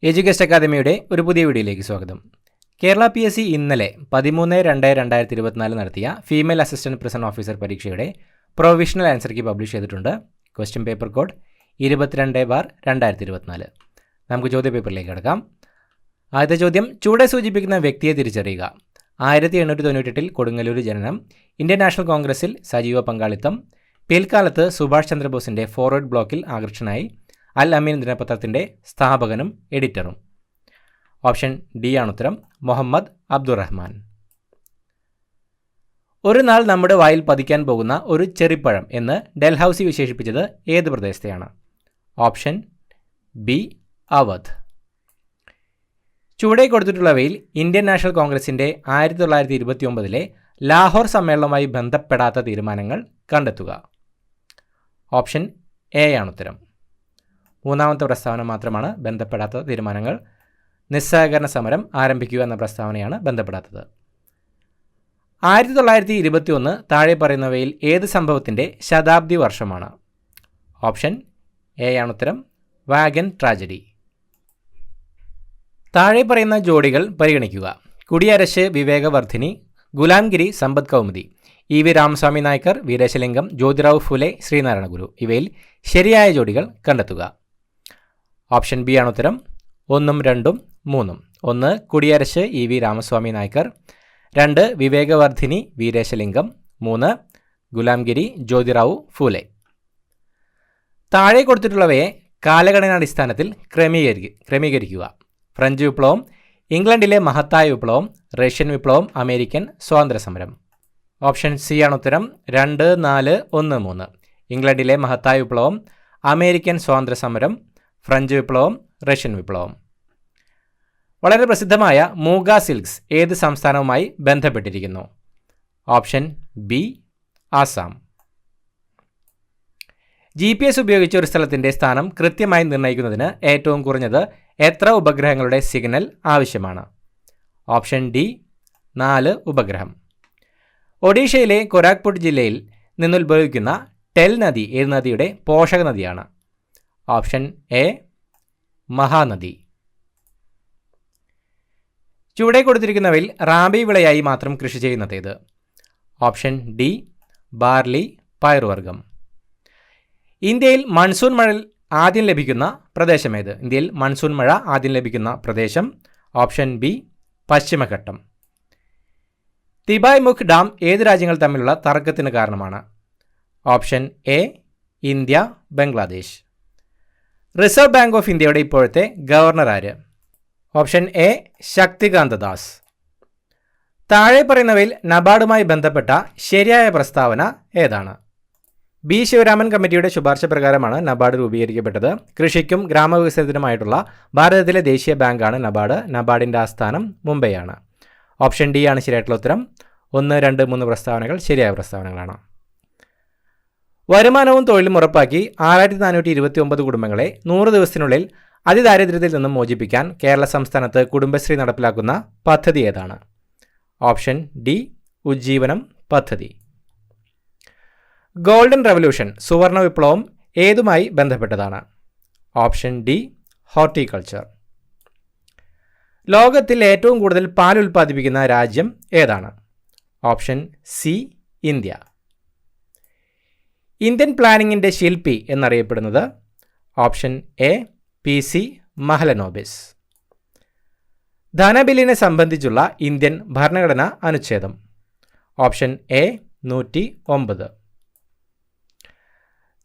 Education അക്കാദമിയുടെ ഒരു പുതിയ വീഡിയോയിലേക്ക് സ്വാഗതം. കേരള PSC ഇന്നലെ 13/2/2024 നടത്തിയ ഫീമെയിൽ അസിസ്റ്റന്റ് പ്രിസൺ ഓഫീസർ പരീക്ഷയുടെ പ്രൊവിഷണൽ ആൻസർ കീ പബ്ലിഷ് ചെയ്തിട്ടുണ്ട്. Question paper code 22/2024. നമുക്ക് ചോദ്യ പേപ്പറിലേക്ക് കിടക്കാം. ആദ്യത്തെ ചോദ്യം, ചുവടെ സൂചിപ്പിക്കുന്ന വ്യക്തിയെ തിരിച്ചറിയുക. 1898 കൊടുങ്ങല്ലൂർ ജനനം, ഇന്ത്യൻ നാഷണൽ കോൺഗ്രസിൽ സജീവ പങ്കാളിത്തം, പിൽക്കാലത്ത് സുഭാഷ് ചന്ദ്രബോസിൻ്റെ ഫോർവേഡ് ബ്ലോക്കിൽ ആകർഷകനായി, അൽ അമീൻ ദിനപത്രത്തിൻ്റെ സ്ഥാപകനും എഡിറ്ററും. ഓപ്ഷൻ ഡി ആണ് ഉത്തരം, മുഹമ്മദ് അബ്ദുറഹ്മാൻ. ഒരു നാൾ നമ്മുടെ വായിൽ പതിക്കാൻ പോകുന്ന ഒരു ചെറിപ്പഴം എന്ന് ഡൽഹൌസി വിശേഷിപ്പിച്ചത് ഏത് പ്രദേശത്തെയാണ്? Option B Awadh. ചുവടെ കൊടുത്തിട്ടുള്ളവയിൽ ഇന്ത്യൻ നാഷണൽ കോൺഗ്രസിൻ്റെ 1929 ലാഹോർ സമ്മേളനവുമായി ബന്ധപ്പെടാത്ത തീരുമാനങ്ങൾ കണ്ടെത്തുക. ഓപ്ഷൻ എ ആണ് ഉത്തരം. മൂന്നാമത്തെ പ്രസ്താവന മാത്രമാണ് ബന്ധപ്പെടാത്ത തീരുമാനങ്ങൾ. നിസ്സഹകരണ സമരം ആരംഭിക്കുക എന്ന പ്രസ്താവനയാണ് ബന്ധപ്പെടാത്തത്. 1921 താഴെ പറയുന്നവയിൽ ഏത് സംഭവത്തിൻ്റെ ശതാബ്ദി വർഷമാണ്? ഓപ്ഷൻ എ ആണ് ഉത്തരം, വാഗൻ ട്രാജഡി. താഴെ പറയുന്ന ജോഡികൾ പരിഗണിക്കുക. കുടിയരശ് വിവേകവർദ്ധിനി, ഗുലാംഗിരി സമ്പദ് കൗമുദി, EV രാമസ്വാമി നായ്ക്കർ, വീരേശലിംഗം, ജ്യോതിറാവ് ഫുലെ, ശ്രീനാരായണ ഗുരു. ഇവയിൽ ശരിയായ ജോഡികൾ കണ്ടെത്തുക. ഓപ്ഷൻ ബി ആണ് ഉത്തരം, 1, 2, 3. 1 കുടിയരശ് EV രാമസ്വാമി നായ്ക്കർ, 2 വിവേകവർദ്ധിനി വീരേശലിംഗം, 3 ഗുലാംഗിരി ജ്യോതിറാവു ഫൂലെ. താഴെ കൊടുത്തിട്ടുള്ളവയെ കാലഗണനാടിസ്ഥാനത്തിൽ ക്രമീകരിക്കുക. ഫ്രഞ്ച് വിപ്ലവം, ഇംഗ്ലണ്ടിലെ മഹത്തായ വിപ്ലവം, റഷ്യൻ വിപ്ലവം, അമേരിക്കൻ സ്വാതന്ത്ര്യ സമരം. ഓപ്ഷൻ സി ആണ് ഉത്തരം, 2, 4, 1, 3. ഇംഗ്ലണ്ടിലെ മഹത്തായ വിപ്ലവം, അമേരിക്കൻ സ്വാതന്ത്ര്യ സമരം, ഫ്രഞ്ച് വിപ്ലവം, റഷ്യൻ വിപ്ലവം. വളരെ പ്രസിദ്ധമായ മൂഗ സിൽക്സ് ഏത് സംസ്ഥാനവുമായി ബന്ധപ്പെട്ടിരിക്കുന്നു? Option B Assam. GPS ഉപയോഗിച്ച് ഒരു സ്ഥലത്തിൻ്റെ സ്ഥാനം കൃത്യമായി നിർണ്ണയിക്കുന്നതിന് ഏറ്റവും കുറഞ്ഞത് എത്ര ഉപഗ്രഹങ്ങളുടെ സിഗ്നൽ ആവശ്യമാണ്? ഓപ്ഷൻ ഡി 4 ഉപഗ്രഹം. ഒഡീഷയിലെ കോരാക്പുട്ട് ജില്ലയിൽ നിന്നുത്ഭവിക്കുന്ന ടെൽ നദി ഏത് നദിയുടെ പോഷക നദിയാണ്? Option A Mahanadi. ചുവടെ കൊടുത്തിരിക്കുന്നവയിൽ റാബി വിളയായി മാത്രം കൃഷി ചെയ്യുന്നതേത്? ഓപ്ഷൻ ഡി ബാർലി, പയറുവർഗം. ഇന്ത്യയിൽ മൺസൂൺ മഴ ആദ്യം ലഭിക്കുന്ന പ്രദേശമേത്? ഇന്ത്യയിൽ മൺസൂൺ മഴ ആദ്യം ലഭിക്കുന്ന പ്രദേശം? ഓപ്ഷൻ ബി പശ്ചിമഘട്ടം. തിബായ് മുഖ് ഡാം ഏത് രാജ്യങ്ങൾ തമ്മിലുള്ള തർക്കത്തിന് കാരണമാണ്? Option A India, Bangladesh. Reserve bank of ഇന്ത്യയുടെ ഇപ്പോഴത്തെ ഗവർണർ ആര്? Option A Shaktikanta Das. താഴെ പറയുന്നവയിൽ നബാർഡുമായി ബന്ധപ്പെട്ട ശരിയായ പ്രസ്താവന ഏതാണ്? ബി ശിവരാമൻ കമ്മിറ്റിയുടെ ശുപാർശ പ്രകാരമാണ് നബാർഡ് രൂപീകരിക്കപ്പെട്ടത്. കൃഷിക്കും ഗ്രാമവികസനത്തിനുമായിട്ടുള്ള ഭാരതത്തിലെ ദേശീയ ബാങ്കാണ് നബാർഡ്. നബാർഡിൻ്റെ ആസ്ഥാനം മുംബൈയാണ്. ഓപ്ഷൻ ഡി ആണ് ശരിയായിട്ടുള്ള ഉത്തരം. 1, 2, 3 പ്രസ്താവനകൾ ശരിയായ പ്രസ്താവനകളാണ്. വരുമാനവും തൊഴിലും ഉറപ്പാക്കി 6429 കുടുംബങ്ങളെ 100 ദിവസത്തിനുള്ളിൽ അതിദാരിദ്ര്യത്തിൽ നിന്നും മോചിപ്പിക്കാൻ കേരള സംസ്ഥാനത്ത് കുടുംബശ്രീ നടപ്പിലാക്കുന്ന പദ്ധതി ഏതാണ്? ഓപ്ഷൻ ഡി ഉജ്ജീവനം പദ്ധതി. ഗോൾഡൻ റവല്യൂഷൻ, സുവർണ വിപ്ലവം ഏതുമായി ബന്ധപ്പെട്ടതാണ്? Option D horticulture. ലോകത്തിൽ ഏറ്റവും കൂടുതൽ പാൽ ഉൽപ്പാദിപ്പിക്കുന്ന രാജ്യം ഏതാണ്? Option C India. ഇന്ത്യൻ പ്ലാനിങ്ങിൻ്റെ ശില്പി എന്നറിയപ്പെടുന്നത്? Option A PC Mahalanobis. ധനബില്ലിനെ സംബന്ധിച്ചുള്ള ഇന്ത്യൻ ഭരണഘടനാ അനുച്ഛേദം? Option A 109.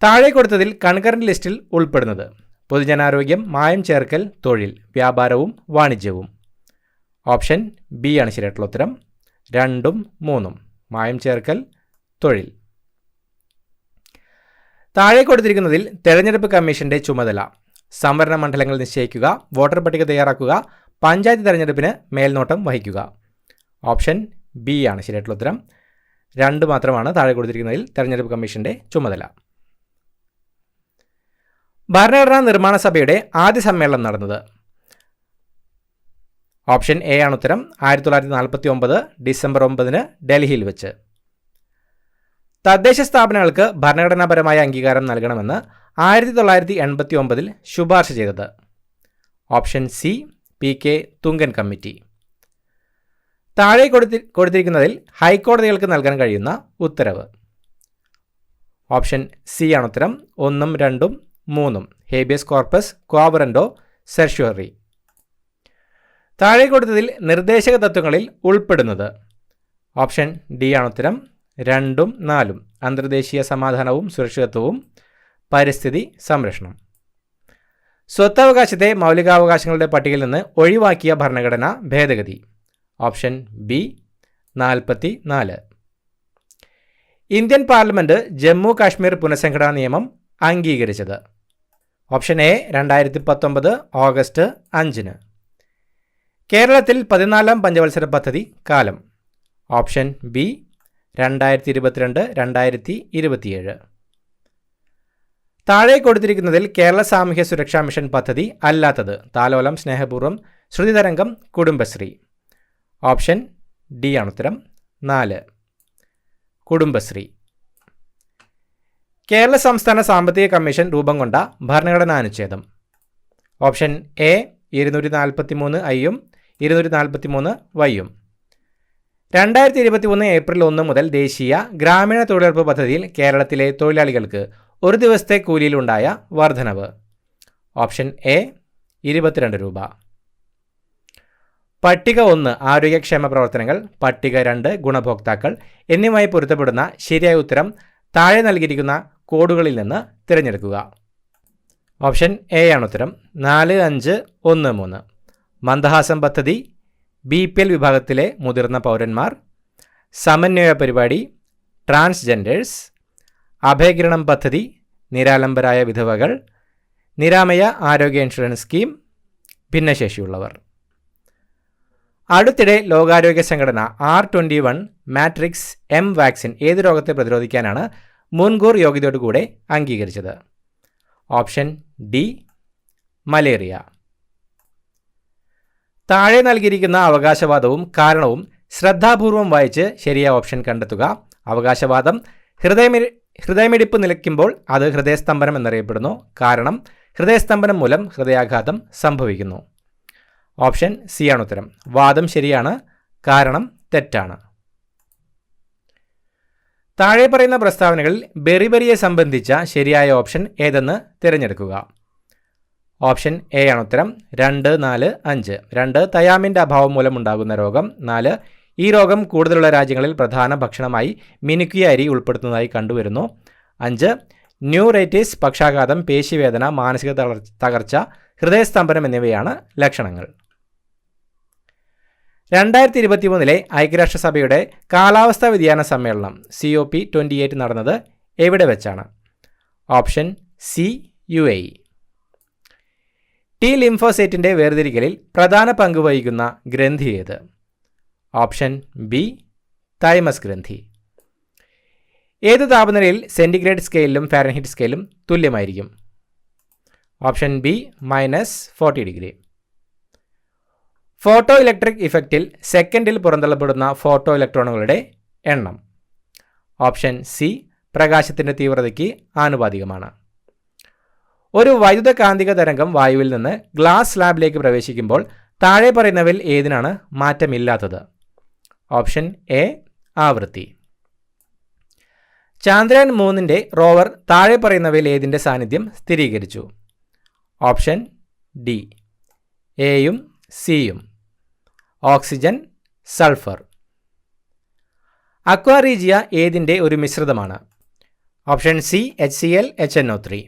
താഴെ കൊടുത്തതിൽ കൺകറന്റ് ലിസ്റ്റിൽ ഉൾപ്പെടുന്നത്? പൊതുജനാരോഗ്യം, മായം ചേർക്കൽ, തൊഴിൽ, വ്യാപാരവും വാണിജ്യവും. ഓപ്ഷൻ ബി ആണ് ശരിയായിട്ടുള്ള ഉത്തരം. 2, 3. മായം ചേർക്കൽ, തൊഴിൽ. താഴെ കൊടുത്തിരിക്കുന്നതിൽ തെരഞ്ഞെടുപ്പ് കമ്മീഷന്റെ ചുമതല? സംവരണ മണ്ഡലങ്ങൾ നിശ്ചയിക്കുക, വോട്ടർ പട്ടിക തയ്യാറാക്കുക, പഞ്ചായത്ത് തെരഞ്ഞെടുപ്പിന് മേൽനോട്ടം വഹിക്കുക. ഓപ്ഷൻ ബി ആണ് ശരിയായിട്ടുള്ള ഉത്തരം. 2 മാത്രമാണ് താഴെ കൊടുത്തിരിക്കുന്നതിൽ തെരഞ്ഞെടുപ്പ് കമ്മീഷന്റെ ചുമതല. ഭരണഘടനാ നിർമ്മാണ സഭയുടെ ആദ്യ സമ്മേളനം നടന്നത്? ഓപ്ഷൻ എ ആണ് ഉത്തരം. 1949 ഡിസംബർ 9 ഡൽഹിയിൽ വെച്ച്. തദ്ദേശ സ്ഥാപനങ്ങൾക്ക് ഭരണഘടനാപരമായ അംഗീകാരം നൽകണമെന്ന് 1989 ശുപാർശ ചെയ്തത്? Option C PK Thungon committee. താഴെ കൊടുത്തിരിക്കുന്നതിൽ ഹൈക്കോടതികൾക്ക് നൽകാൻ കഴിയുന്ന ഉത്തരവ്. ഓപ്ഷൻ സി ആണ് ഉത്തരം. 1, 2, 3 ഹേബിയസ് കോർപ്പസ്, ക്വാബറൻഡോ, സെർഷ്വറി. താഴെ കൊടുത്തതിൽ നിർദ്ദേശക തത്വങ്ങളിൽ ഉൾപ്പെടുന്നത്. ഓപ്ഷൻ ഡി ആണ് ഉത്തരം. 2, 4 അന്തർദേശീയ സമാധാനവും സുരക്ഷിതത്വവും, പരിസ്ഥിതി സംരക്ഷണം. സ്വത്തവകാശത്തെ മൗലികാവകാശങ്ങളുടെ പട്ടികയിൽ നിന്ന് ഒഴിവാക്കിയ ഭരണഘടനാ ഭേദഗതി. Option B 44. Indian parliament Jammu Kashmir പുനഃസംഘടനാ നിയമം അംഗീകരിച്ചത്. Option A 2019 August 5. കേരളത്തിൽ 14-ാം പഞ്ചവത്സര പദ്ധതി കാലം. Option B 2022-2027. താഴെ കൊടുത്തിരിക്കുന്നതിൽ കേരള സാമൂഹ്യ സുരക്ഷാ മിഷൻ പദ്ധതി അല്ലാത്തത്. താലോലം, സ്നേഹപൂർവ്വം, ശ്രുതിതരംഗം, കുടുംബശ്രീ. ഓപ്ഷൻ ഡി ആണ് ഉത്തരം. 4 കുടുംബശ്രീ. കേരള സംസ്ഥാന സാമ്പത്തിക കമ്മീഷൻ രൂപം കൊണ്ട ഭരണഘടനാ അനുച്ഛേദം. Option A 243 243 വൈയും. 2023 ഏപ്രിൽ 1 മുതൽ ദേശീയ ഗ്രാമീണ തൊഴിലുറപ്പ് പദ്ധതിയിൽ കേരളത്തിലെ തൊഴിലാളികൾക്ക് ഒരു ദിവസത്തെ കൂലിയിലുണ്ടായ വർധനവ്. ഓപ്ഷൻ എ 22 രൂപ. പട്ടിക 1 ആരോഗ്യക്ഷേമ പ്രവർത്തനങ്ങൾ, പട്ടിക 2 ഗുണഭോക്താക്കൾ എന്നിവയുമായി പൊരുത്തപ്പെടുന്ന ശരിയായ ഉത്തരം താഴെ നൽകിയിരിക്കുന്ന കോഡുകളിൽ നിന്ന് തിരഞ്ഞെടുക്കുക. ഓപ്ഷൻ എ ആണ് ഉത്തരം. 4513 മന്ദഹാസം പദ്ധതി, BPL വിഭാഗത്തിലെ മുതിർന്ന പൗരന്മാർ, സമന്വയ പരിപാടി, ട്രാൻസ്ജെൻഡേഴ്സ്, അഭയകിരണം പദ്ധതി, നിരാലംബരായ വിധവകൾ, നിരാമയ ആരോഗ്യ ഇൻഷുറൻസ് സ്കീം, ഭിന്നശേഷിയുള്ളവർ. അടുത്തിടെ ലോകാരോഗ്യ സംഘടന R21 മാട്രിക്സ് M വാക്സിൻ ഏത് രോഗത്തെ പ്രതിരോധിക്കാനാണ് മുൻകൂർ യോഗ്യതയോടുകൂടെ അംഗീകരിച്ചത്? Option D malaria. താഴെ നൽകിയിരിക്കുന്ന അവകാശവാദവും കാരണവും ശ്രദ്ധാപൂർവം വായിച്ച് ശരിയായ ഓപ്ഷൻ കണ്ടെത്തുക. അവകാശവാദം: ഹൃദയമിടിപ്പ് നിലയ്ക്കുമ്പോൾ അത് ഹൃദയസ്തംഭനം എന്നറിയപ്പെടുന്നു. കാരണം ഹൃദയസ്തംഭനം മൂലം ഹൃദയാഘാതം സംഭവിക്കുന്നു. ഓപ്ഷൻ സി ആണ് ഉത്തരം. വാദം ശരിയാണ്, കാരണം തെറ്റാണ്. താഴെ പറയുന്ന പ്രസ്താവനകളിൽ ബെറിബെറിയെ സംബന്ധിച്ച ശരിയായ ഓപ്ഷൻ ഏതെന്ന് തിരഞ്ഞെടുക്കുക. ഓപ്ഷൻ എ ആണ് ഉത്തരം. 2, 4, 5. 2 തയാമിൻ്റെ അഭാവം മൂലമുണ്ടാകുന്ന രോഗം. 4 ഈ രോഗം കൂടുതലുള്ള രാജ്യങ്ങളിൽ പ്രധാന ഭക്ഷണമായി മിനുക്കിയ അരി ഉൾപ്പെടുത്തുന്നതായി കണ്ടുവരുന്നു. 5 ന്യൂറൈറ്റിസ്, പക്ഷാഘാതം, പേശിവേദന, മാനസിക തകർച്ച, ഹൃദയസ്തംഭനം എന്നിവയാണ് ലക്ഷണങ്ങൾ. 2023 ഐക്യരാഷ്ട്രസഭയുടെ കാലാവസ്ഥാ വ്യതിയാന സമ്മേളനം COP28 നടന്നത് എവിടെ വെച്ചാണ്? Option C UAE. T ലിംഫോസൈറ്റിൻ്റെ വേർതിരിക്കലിൽ പ്രധാന പങ്ക് വഹിക്കുന്ന ഗ്രന്ഥി ഏത്? ഓപ്ഷൻ ബി തൈമസ് ഗ്രന്ഥി. ഏത് താപനിലയിൽ സെൻറ്റിഗ്രേഡ് സ്കെയിലും ഫാരൻഹീറ്റ് സ്കെയിലും തുല്യമായിരിക്കും? Option B -40 degree. Photo electric ഇഫക്റ്റിൽ സെക്കൻഡിൽ പുറന്തള്ളപ്പെടുന്ന ഫോട്ടോ ഇലക്ട്രോണുകളുടെ എണ്ണം. ഓപ്ഷൻ സി പ്രകാശത്തിൻ്റെ തീവ്രതയ്ക്ക് ആനുപാതികമാണ്. ഒരു വൈദ്യുത കാന്തിക തരംഗം വായുവിൽ നിന്ന് ഗ്ലാസ് സ്ലാബിലേക്ക് പ്രവേശിക്കുമ്പോൾ താഴെ പറയുന്നവയിൽ ഏതിനാണ് മാറ്റമില്ലാത്തത്? ഓപ്ഷൻ എ ആവൃത്തി. ചാന്ദ്രയാൻ 3ൻ്റെ റോവർ താഴെ പറയുന്നവയിൽ ഏതിൻ്റെ സാന്നിധ്യം സ്ഥിരീകരിച്ചു? ഓപ്ഷൻ ഡി എയും സിയും. Oxygen, sulphur. അക്വാറീജിയ ഏതിൻ്റെ ഒരു മിശ്രിതമാണ്? Option C HCl HNO3.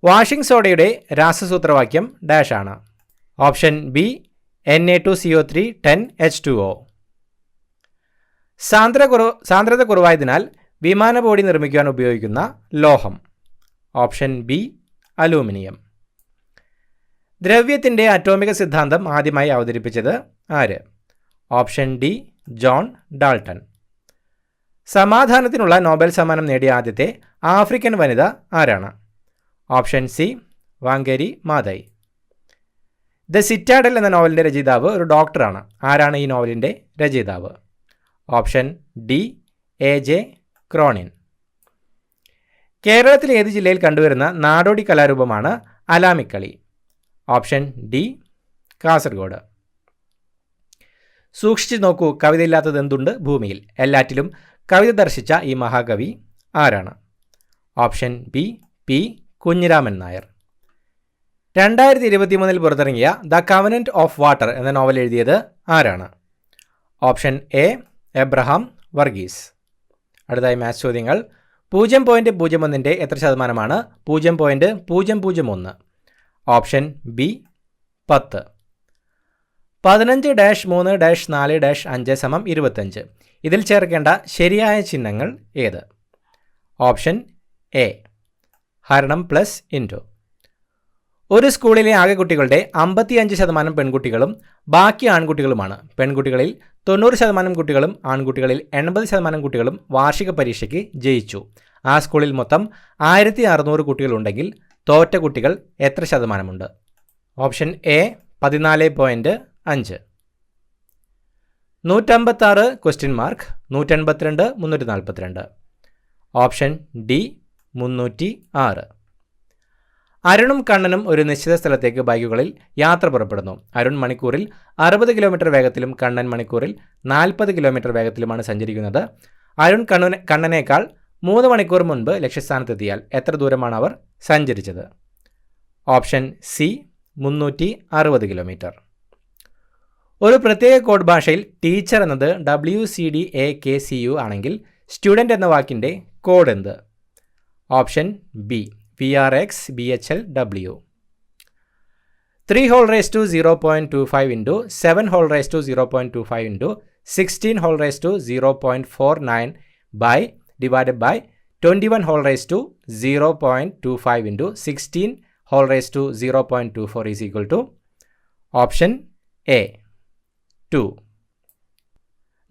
Washing സോഡയുടെ രാസസൂത്രവാക്യം ഡാഷ് ആണ്. Option B Na2CO3 10H2O. സാന്ദ്രത കുറവായതിനാൽ വിമാന ബോഡി നിർമ്മിക്കുവാൻ ഉപയോഗിക്കുന്ന ലോഹം. Option B aluminium. ദ്രവ്യത്തിൻ്റെ അറ്റോമിക സിദ്ധാന്തം ആദ്യമായി അവതരിപ്പിച്ചത് ആര്? Option D John Dalton. സമാധാനത്തിനുള്ള നോബൽ സമ്മാനം നേടിയ ആദ്യത്തെ ആഫ്രിക്കൻ വനിത ആരാണ്? Option C Wangari Maathai. The citadel എന്ന നോവലിൻ്റെ രചയിതാവ് ഒരു ഡോക്ടറാണ്. ആരാണ് ഈ നോവലിൻ്റെ രചയിതാവ്? Option D AJ Cronin. കേരളത്തിലെ ഏത് ജില്ലയിൽ കണ്ടുവരുന്ന നാടോടി കലാരൂപമാണ് അലാമിക്കളി? Option D Kasaragod. സൂക്ഷിച്ചു നോക്കൂ, കവിതയില്ലാത്തത് എന്തുണ്ട് ഭൂമിയിൽ. എല്ലാറ്റിലും കവിത ദർശിച്ച ഈ മഹാകവി ആരാണ്? Option B P Kunhiraman Nair. 2023 പുറത്തിറങ്ങിയ ദ കവനന്റ് ഓഫ് വാട്ടർ എന്ന നോവൽ എഴുതിയത് ആരാണ്? Option A Abraham Varghese. അടുത്തായി മാത്സ് ചോദ്യങ്ങൾ. 0.01 എത്ര ശതമാനമാണ് 0.001? Option B 10. 15-3-4-5 ഇതിൽ ചേർക്കേണ്ട ശരിയായ ചിഹ്നങ്ങൾ ഏത്? ഓപ്ഷൻ എ ഹരണം പ്ലസ് ഇൻറ്റു. ഒരു സ്കൂളിലെ ആകെ കുട്ടികളുടെ 55% പെൺകുട്ടികളും ബാക്കി ആൺകുട്ടികളുമാണ്. പെൺകുട്ടികളിൽ 90% കുട്ടികളും ആൺകുട്ടികളിൽ 80% കുട്ടികളും വാർഷിക പരീക്ഷയ്ക്ക് ജയിച്ചു. ആ സ്കൂളിൽ മൊത്തം 1600 കുട്ടികളുണ്ടെങ്കിൽ തോറ്റ കുട്ടികൾ എത്ര ശതമാനമുണ്ട്? Option A 14.5. 156 question mark 182 342. Option D 306. അരുണും കണ്ണനും ഒരു നിശ്ചിത സ്ഥലത്തേക്ക് ബൈക്കുകളിൽ യാത്ര പുറപ്പെടുന്നു. അരുൺ മണിക്കൂറിൽ 60 കിലോമീറ്റർ വേഗത്തിലും കണ്ണൻ മണിക്കൂറിൽ 40 കിലോമീറ്റർ വേഗത്തിലുമാണ് സഞ്ചരിക്കുന്നത്. അരുൺ കണ്ണനേക്കാൾ 3 മണിക്കൂർ മുൻപ് ലക്ഷ്യസ്ഥാനത്തെത്തിയാൽ എത്ര ദൂരമാണ് അവർ സഞ്ചരിച്ചത്? Option C 360 kilometre. ഒരു പ്രത്യേക കോഡ് ഭാഷയിൽ ടീച്ചർ എന്നത് WCDAKCU ആണെങ്കിൽ സ്റ്റുഡൻറ് എന്ന വാക്കിൻ്റെ കോഡ് എന്ത്? Option B VRXBHLW. 3^0.25 into 7^0.25 into 16^0.49 divided by 21^0.25 into 16^0.24 is equal to option A 2.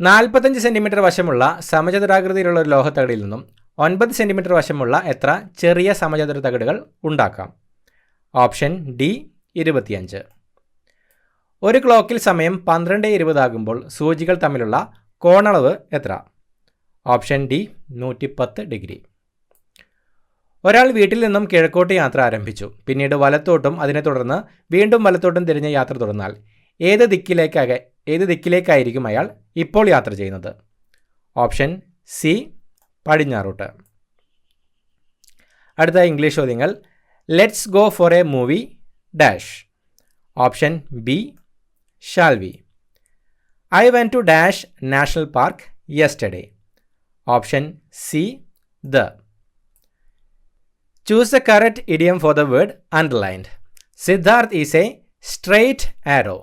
45 centimetre വശമുള്ള സമചതുരാകൃതിയിലുള്ള ഒരു ലോഹത്തകടിൽ നിന്നും 9 സെൻറ്റിമീറ്റർ വശമുള്ള എത്ര ചെറിയ സമചതുര തകിടുകൾ ഉണ്ടാക്കാം? Option D 25. ഒരു ക്ലോക്കിൽ സമയം 12:20 ആകുമ്പോൾ സൂചികൾ തമ്മിലുള്ള കോണളവ് എത്ര? Option D 110 degree. ഒരാൾ വീട്ടിൽ നിന്നും കിഴക്കോട്ട് യാത്ര ആരംഭിച്ചു. പിന്നീട് വലത്തോട്ടും അതിനെ തുടർന്ന് വീണ്ടും വലത്തോട്ടും തിരിഞ്ഞ് യാത്ര തുടർന്നാൽ ഏത് ദിക്കിലേക്കായിരിക്കും അയാൾ ഇപ്പോൾ യാത്ര ചെയ്യുന്നത്? ഓപ്ഷൻ സി പടിഞ്ഞാറോട്ട്. അടുത്ത ഇംഗ്ലീഷ് ചോദ്യങ്ങൾ. Let's go for a movie dash. Option B shall we. I went to dash national park yesterday. Option C the. Choose the correct idiom for the word underlined. Siddharth is a straight arrow.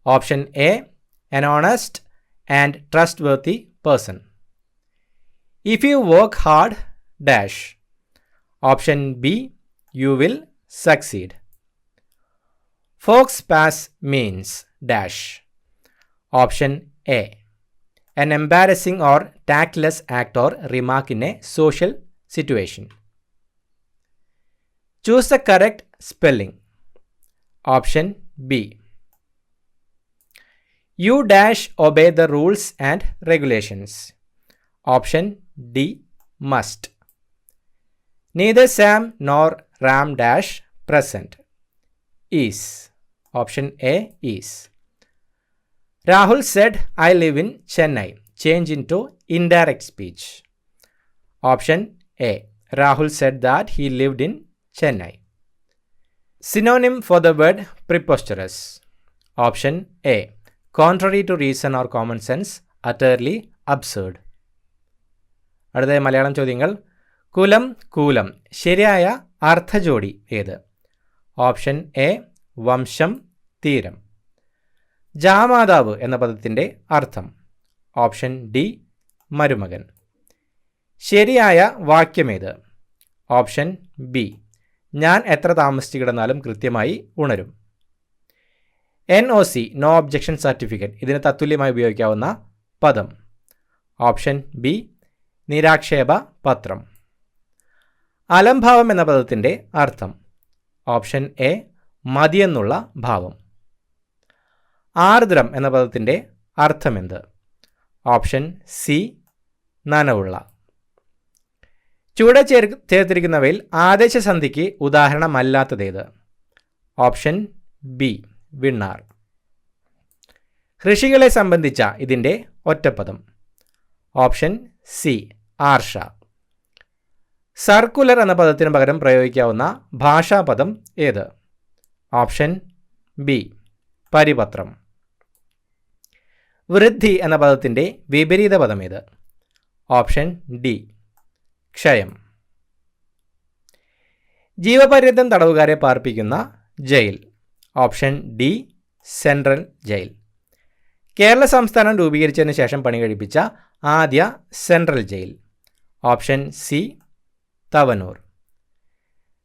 Option A an honest and trustworthy person. If you work hard dash. Option B you will succeed. Fox pass means dash. Option A an embarrassing or tactless act or remark in a social situation. Choose the correct spelling. Option B. You dash obey the rules and regulations. Option D must. Neither Sam nor Ram dash present. Is. Option A is. Rahul said I live in Chennai. Change into indirect speech. Option A. Rahul said that he lived in Chennai. Synonym for the word preposterous. Option A. Contrary to reason or common sense, utterly absurd. അടുത്ത മലയാളം ചോദ്യങ്ങൾ. കുലം കൂലം ശരിയായ അർത്ഥജോഡി ഏത്? Option A വംശം തീരം. ജാമാതാവ് എന്ന പദത്തിൻ്റെ അർത്ഥം? Option D മരുമകൻ. ശരിയായ വാക്യമേത്? ഓപ്ഷൻ ബി ഞാൻ എത്ര താമസിച്ച് കിടന്നാലും കൃത്യമായി ഉണരും. NOC നോ ഒബ്ജക്ഷൻ സർട്ടിഫിക്കറ്റ് ഇതിന് തത്തുല്യമായി ഉപയോഗിക്കാവുന്ന പദം? ഓപ്ഷൻ ബി നിരാക്ഷേപ പത്രം. അലംഭാവം എന്ന പദത്തിൻ്റെ അർത്ഥം? ഓപ്ഷൻ എ മതിയെന്നുള്ള ഭാവം. ആർദ്രം എന്ന പദത്തിൻ്റെ അർത്ഥമെന്ത്? Option C നനവുള്ള. ചുവടെ ചേർത്തിരിക്കുന്നവയിൽ ആദേശസന്ധിക്ക് ഉദാഹരണമല്ലാത്തതേത്? Option B വിണ്ണാർ. കൃഷികളെ സംബന്ധിച്ച ഇതിൻ്റെ ഒറ്റപ്പദം. ഓപ്ഷൻ സി ആർഷ. സർക്കുലർ എന്ന പദത്തിന് പകരം പ്രയോഗിക്കാവുന്ന ഭാഷാപദം ഏത്? Option B പരിപത്രം. വൃദ്ധി എന്ന പദത്തിൻ്റെ വിപരീത പദം ഏത്? ഓപ്ഷൻ ഡി ക്ഷയം. ജീവപര്യന്തം തടവുകാരെ പാർപ്പിക്കുന്ന ജയിൽ. Option D central jail. Kerala സംസ്ഥാനം രൂപീകരിച്ചതിന് ശേഷം പണി കഴിപ്പിച്ച ആദ്യ central jail. Option C Thavanur.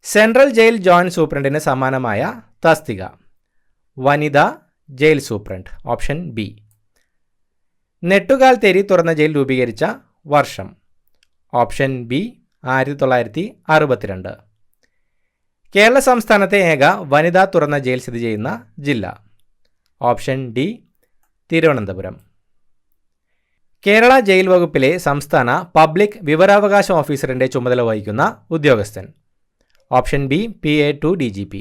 Central jail joint സൂപ്രണ്ടിന് സമാനമായ തസ്തിക. വനിതാ jail superintendent. Option B. Nettukaltheri തുറന്ന ജയിൽ രൂപീകരിച്ച വർഷം. Option B 1962. കേരള സംസ്ഥാനത്തെ ഏക വനിതാ തുറന്ന ജയിൽ സ്ഥിതി ചെയ്യുന്ന ജില്ല. Option D Thiruvananthapuram. Kerala jail വകുപ്പിലെ സംസ്ഥാന പബ്ലിക് വിവരാവകാശ ഓഫീസറിൻ്റെ ചുമതല വഹിക്കുന്ന ഉദ്യോഗസ്ഥൻ. Option B PA2 DGP.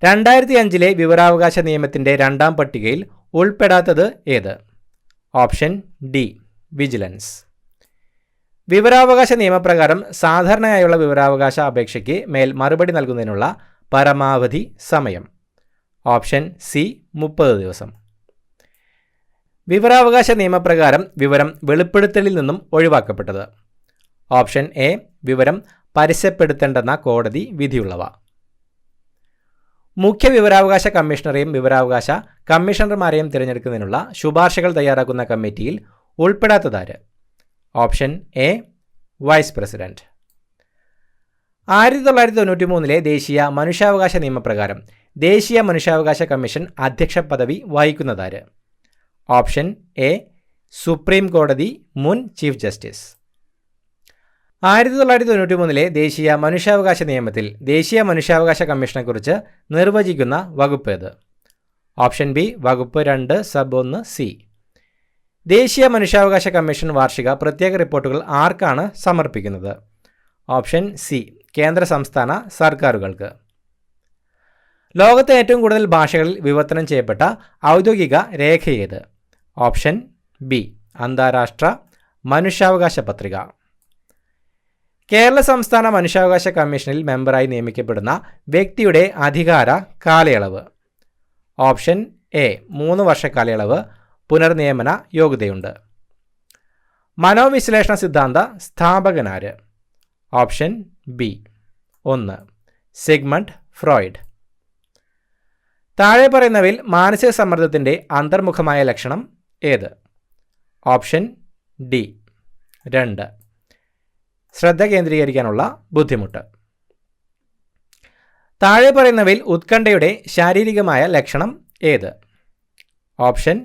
2005 വിവരാവകാശ നിയമത്തിൻ്റെ 2ാം പട്ടികയിൽ ഉൾപ്പെടാത്തത് ഏത്? Option D vigilance. വിവരാവകാശ നിയമപ്രകാരം സാധാരണയായുള്ള വിവരാവകാശ അപേക്ഷയ്ക്ക് മേൽ മറുപടി നൽകുന്നതിനുള്ള പരമാവധി സമയം. ഓപ്ഷൻ സി 30 ദിവസം. വിവരാവകാശ നിയമപ്രകാരം വിവരം വെളിപ്പെടുത്തലിൽ നിന്നും ഒഴിവാക്കപ്പെട്ടത്. ഓപ്ഷൻ എ വിവരം പരസ്യപ്പെടുത്തേണ്ടെന്ന കോടതി വിധിയുള്ളവ. മുഖ്യ വിവരാവകാശ കമ്മീഷണറെയും വിവരാവകാശ കമ്മീഷണർമാരെയും തിരഞ്ഞെടുക്കുന്നതിനുള്ള ശുപാർശകൾ തയ്യാറാക്കുന്ന കമ്മിറ്റിയിൽ ഉൾപ്പെടാത്തതാര്? Option A vice president. 1993 ദേശീയ മനുഷ്യാവകാശ നിയമപ്രകാരം ദേശീയ മനുഷ്യാവകാശ കമ്മീഷൻ അധ്യക്ഷ പദവി വഹിക്കുന്നതാര്? ഓപ്ഷൻ എ സുപ്രീം കോടതി മുൻ ചീഫ് ജസ്റ്റിസ്. 1993 ദേശീയ മനുഷ്യാവകാശ നിയമത്തിൽ ദേശീയ മനുഷ്യാവകാശ കമ്മീഷനെക്കുറിച്ച് നിർവചിക്കുന്ന വകുപ്പ് ഏത്? ഓപ്ഷൻ ബി വകുപ്പ് 2 സബ് 1 സി. ദേശീയ മനുഷ്യാവകാശ കമ്മീഷൻ വാർഷിക പ്രത്യേക റിപ്പോർട്ടുകൾ ആർക്കാണ് സമർപ്പിക്കുന്നത്? ഓപ്ഷൻ സി കേന്ദ്ര സംസ്ഥാന സർക്കാരുകൾക്ക്. ലോകത്തെ ഏറ്റവും കൂടുതൽ ഭാഷകളിൽ വിവർത്തനം ചെയ്യപ്പെട്ട ഔദ്യോഗിക രേഖ ഏത്? ഓപ്ഷൻ ബി അന്താരാഷ്ട്ര മനുഷ്യാവകാശ പത്രിക. കേരള സംസ്ഥാന മനുഷ്യാവകാശ കമ്മീഷനിൽ മെമ്പറായി നിയമിക്കപ്പെടുന്ന വ്യക്തിയുടെ അധികാര കാലയളവ്. ഓപ്ഷൻ എ 3 വർഷ കാലയളവ്. പുനർനിയമന യോഗ്യതയുണ്ട്. മനോവിശ്ലേഷണ സിദ്ധാന്ത സ്ഥാപകനാര്? Option B 1 Sigmund Freud. താഴെ പറയുന്നവയിൽ മാനസിക സമ്മർദ്ദത്തിൻ്റെ അന്തർമുഖമായ ലക്ഷണം ഏത്? ഓപ്ഷൻ ഡി 2 ശ്രദ്ധ കേന്ദ്രീകരിക്കാനുള്ള ബുദ്ധിമുട്ട്. താഴെ പറയുന്നവയിൽ ഉത്കണ്ഠയുടെ ശാരീരികമായ ലക്ഷണം ഏത്? ഓപ്ഷൻ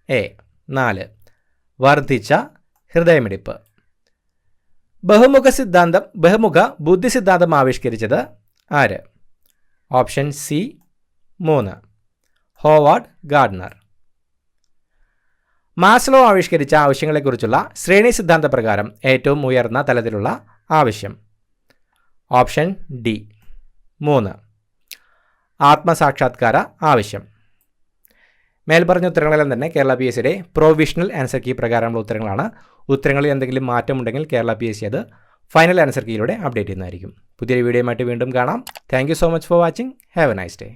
എ 4 വർദ്ധിച്ച ഹൃദയമിടിപ്പ്. ബഹുമുഖ ബുദ്ധി സിദ്ധാന്തം ആവിഷ്കരിച്ചത് ആര്? Option C 3 Howard Gardner. Maslow ആവിഷ്കരിച്ച ആവശ്യങ്ങളെക്കുറിച്ചുള്ള ശ്രേണി സിദ്ധാന്ത പ്രകാരം ഏറ്റവും ഉയർന്ന തലത്തിലുള്ള ആവശ്യം. ഓപ്ഷൻ ഡി 3 ആത്മസാക്ഷാത്കാര ആവശ്യം. മേൽപ്പറഞ്ഞ ഉത്തരങ്ങളെല്ലാം തന്നെ കേരള PSCയുടെ പ്രൊവിഷണൽ ആൻസർ കീ പ്രകാരമുള്ള ഉത്തരങ്ങളാണ്. ഉത്തരങ്ങളിൽ എന്തെങ്കിലും മാറ്റമുണ്ടെങ്കിൽ കേരള PSC അത് ഫൈനൽ ആൻസർ കീയിലൂടെ അപ്ഡേറ്റ് ചെയ്യുന്നതായിരിക്കും. പുതിയൊരു വീഡിയോയുമായിട്ട് വീണ്ടും കാണാം. Thank you so much for watching. Have A nice day.